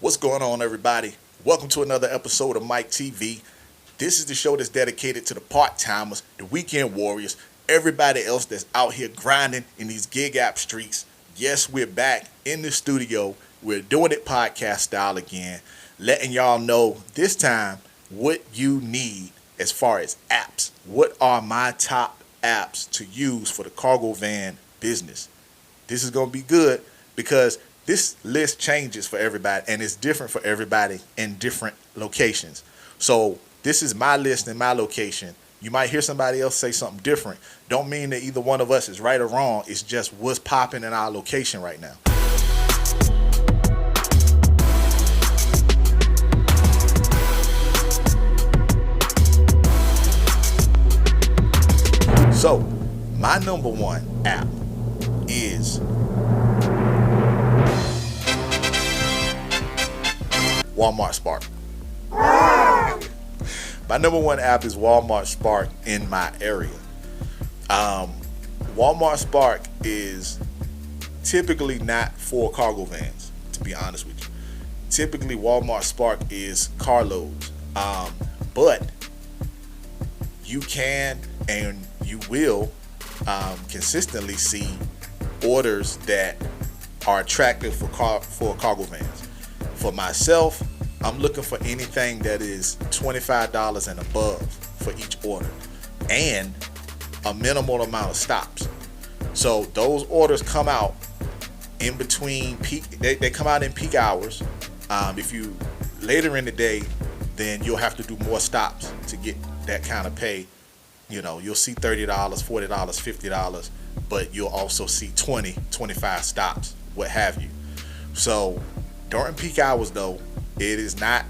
What's going on, everybody? Welcome to another episode of Mike TV. This is the show that's dedicated to the part-timers, the weekend warriors, everybody else that's out here grinding in these gig app streets. Yes, we're back in the studio. We're doing it podcast style again, letting y'all know this time what you need as far as apps. What are my top apps to use for the cargo van business? This is going to be good because this list changes for everybody and it's different for everybody in different locations. So this is my list and my location. You might hear somebody else say something different. Don't mean that either one of us is right or wrong. It's just what's popping in our location right now. So my number one app is Walmart Spark. My number one app is Walmart Spark in my area. Walmart Spark is typically not for cargo vans, to be honest with you. Typically, Walmart Spark is carloads. But you can and you will consistently see orders that are attractive for cargo vans. For myself, I'm looking for anything that is $25 and above for each order and a minimal amount of stops. So those orders come out in between peak. They come out in peak hours. If you later in the day, then you'll have to do more stops to get that kind of pay. You know, you'll see $30, $40, $50, but you'll also see 20, 25 stops, what have you. So during peak hours, though, it is not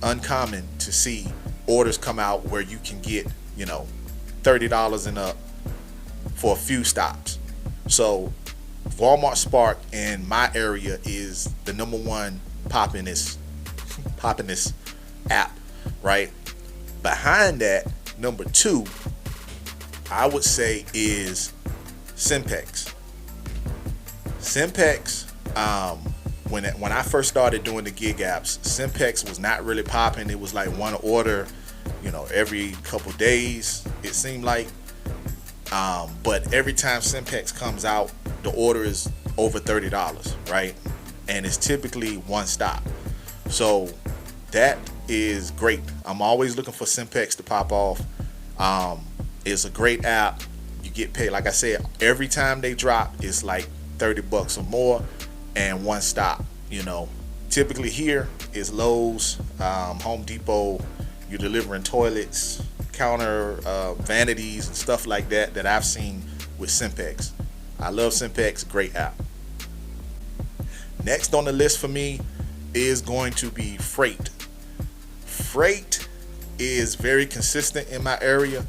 uncommon to see orders come out where you can get, $30 and up for a few stops. So Walmart Spark in my area is the number one poppin'est app, right? Behind that, number two, I would say is Simpex. Simpex, when I first started doing the gig apps, Simpex was not really popping. It was like one order, every couple days, it seemed like. But every time Simpex comes out, the order is over $30, right? And it's typically one stop. So that is great. I'm always looking for Simpex to pop off. It's a great app. You get paid, like I said, every time they drop, it's like $30 or more and one stop. Typically here is Lowe's, Home Depot. You're delivering toilets, counter vanities and stuff like that I've seen with Simpex. I love Simpex, great app. Next on the list for me is going to be Freight. Freight is very consistent in my area,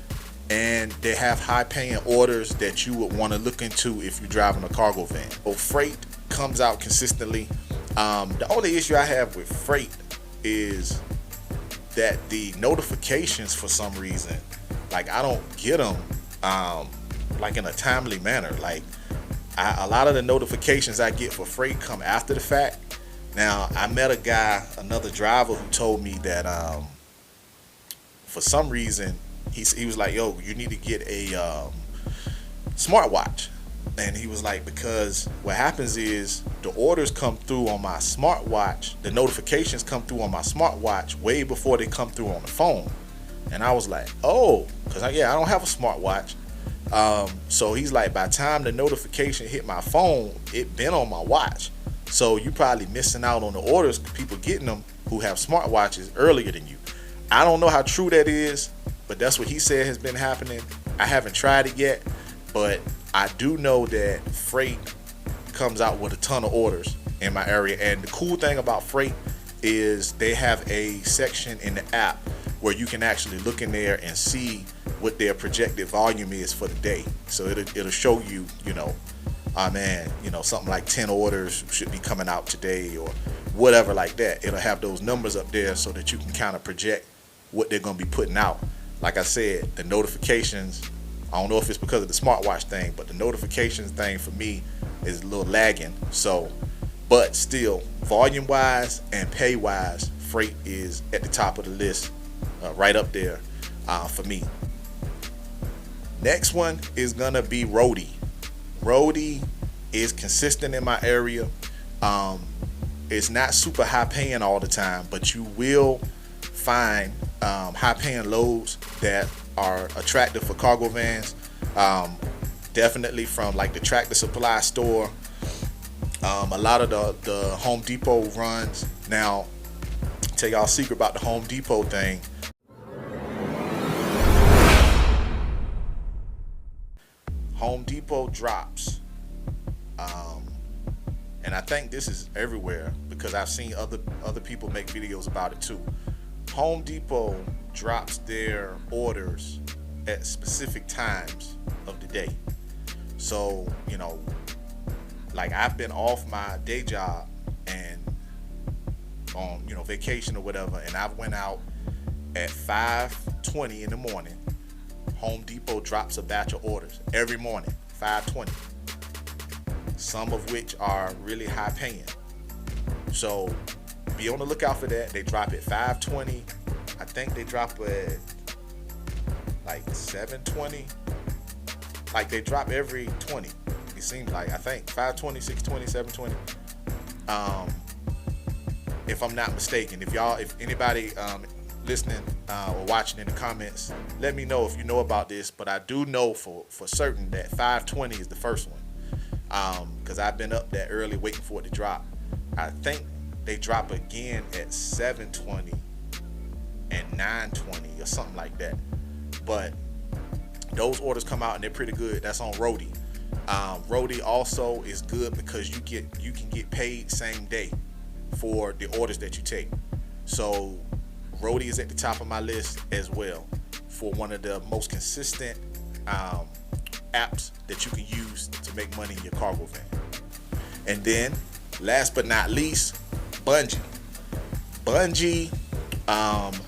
and they have high paying orders that you would want to look into if you're driving a cargo van. So Freight comes out consistently. The only issue I have with Freight is that the notifications, for some reason, like I don't get them like in a timely manner. Like a lot of the notifications I get for Freight come after the fact. Now, I met another driver who told me that for some reason he was like, yo, you need to get a smartwatch. And he was like, because what happens is the orders come through on my smartwatch, the notifications come through on my smartwatch way before they come through on the phone. And I was like, oh, because I don't have a smartwatch. So he's like, by the time the notification hit my phone, it been on my watch. So you probably missing out on the orders, people getting them who have smartwatches earlier than you. I don't know how true that is, but that's what he said has been happening. I haven't tried it yet, but I do know that Freight comes out with a ton of orders in my area. And the cool thing about Freight is they have a section in the app where you can actually look in there and see what their projected volume is for the day. So it'll show you, something like 10 orders should be coming out today or whatever like that. It'll have those numbers up there so that you can kind of project what they're going to be putting out. Like I said, the notifications, I don't know if it's because of the smartwatch thing, but the notifications thing for me is a little lagging. So But still, volume wise and pay wise, Freight is at the top of the list, right up there for me. Next one is gonna be Roadie. Roadie is consistent in my area. It's not super high paying all the time, but you will find high paying loads that are attractive for cargo vans. Definitely from like the Tractor Supply store, a lot of the Home Depot runs. Now, tell y'all a secret about the Home Depot thing. Home Depot drops, and I think this is everywhere because I've seen other people make videos about it too. Home Depot drops their orders at specific times of the day. So, like I've been off my day job and on, vacation or whatever, and I've went out at 5:20 in the morning. Home Depot drops a batch of orders every morning, 5:20. Some of which are really high paying. So be on the lookout for that. They drop at 5:20. I think they drop at like 7:20. Like they drop every 20. It seems like, I think 5:20, 6:20, 7:20. If I'm not mistaken. If anybody listening or watching in the comments, let me know if you know about this. But I do know for certain that 5:20 is the first one. Because I've been up that early waiting for it to drop. I think they drop again at 7:20 and 9:20 or something like that. But those orders come out and they're pretty good. That's on Roadie. Roadie also is good because you can get paid same day for the orders that you take. So Roadie is at the top of my list as well for one of the most consistent apps that you can use to make money in your cargo van. And then last but not least, Bungie.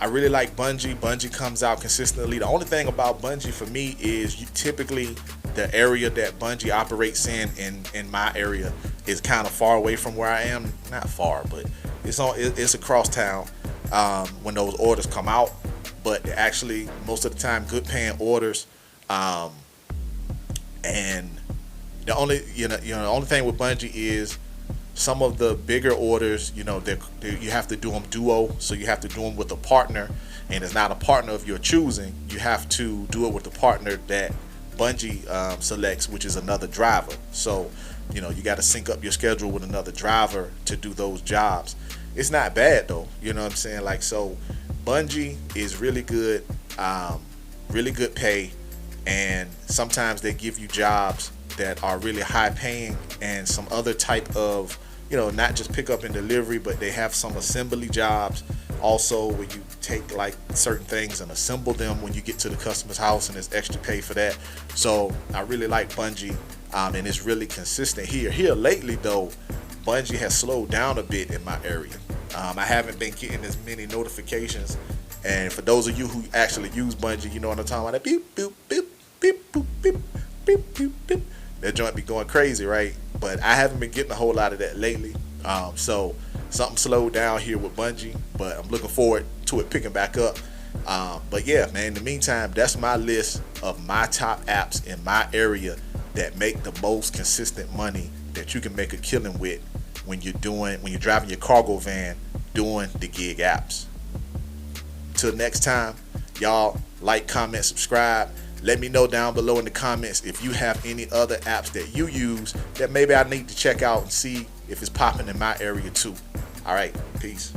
I really like Bungie. Bungie comes out consistently. The only thing about Bungie for me is typically the area that Bungie operates in my area is kind of far away from where I am. Not far, but it's across town when those orders come out. But they're actually most of the time good paying orders. And the only thing with Bungie is some of the bigger orders, you have to do them duo, so you have to do them with a partner, and it's not a partner of your choosing. You have to do it with the partner that Bungie selects, which is another driver. So, you got to sync up your schedule with another driver to do those jobs. It's not bad though, you know what I'm saying? Like, so Bungie is really good pay, and sometimes they give you jobs that are really high paying and some other type of, not just pick up and delivery, but they have some assembly jobs also where you take like certain things and assemble them when you get to the customer's house, and there's extra pay for that. So I really like Bungie, and it's really consistent here. Here lately though, Bungie has slowed down a bit in my area. I haven't been getting as many notifications, and for those of you who actually use Bungie, you know what I'm talking about. That beep, boop, beep, beep, boop, beep, beep, beep, beep. That joint be going crazy, right? But I haven't been getting a whole lot of that lately. So something slowed down here with Bungie, but I'm looking forward to it picking back up. But yeah, man, in the meantime, that's my list of my top apps in my area that make the most consistent money that you can make a killing with when you're driving your cargo van doing the gig apps. Till next time, y'all like, comment, subscribe. Let me know down below in the comments if you have any other apps that you use that maybe I need to check out and see if it's popping in my area too. All right, peace.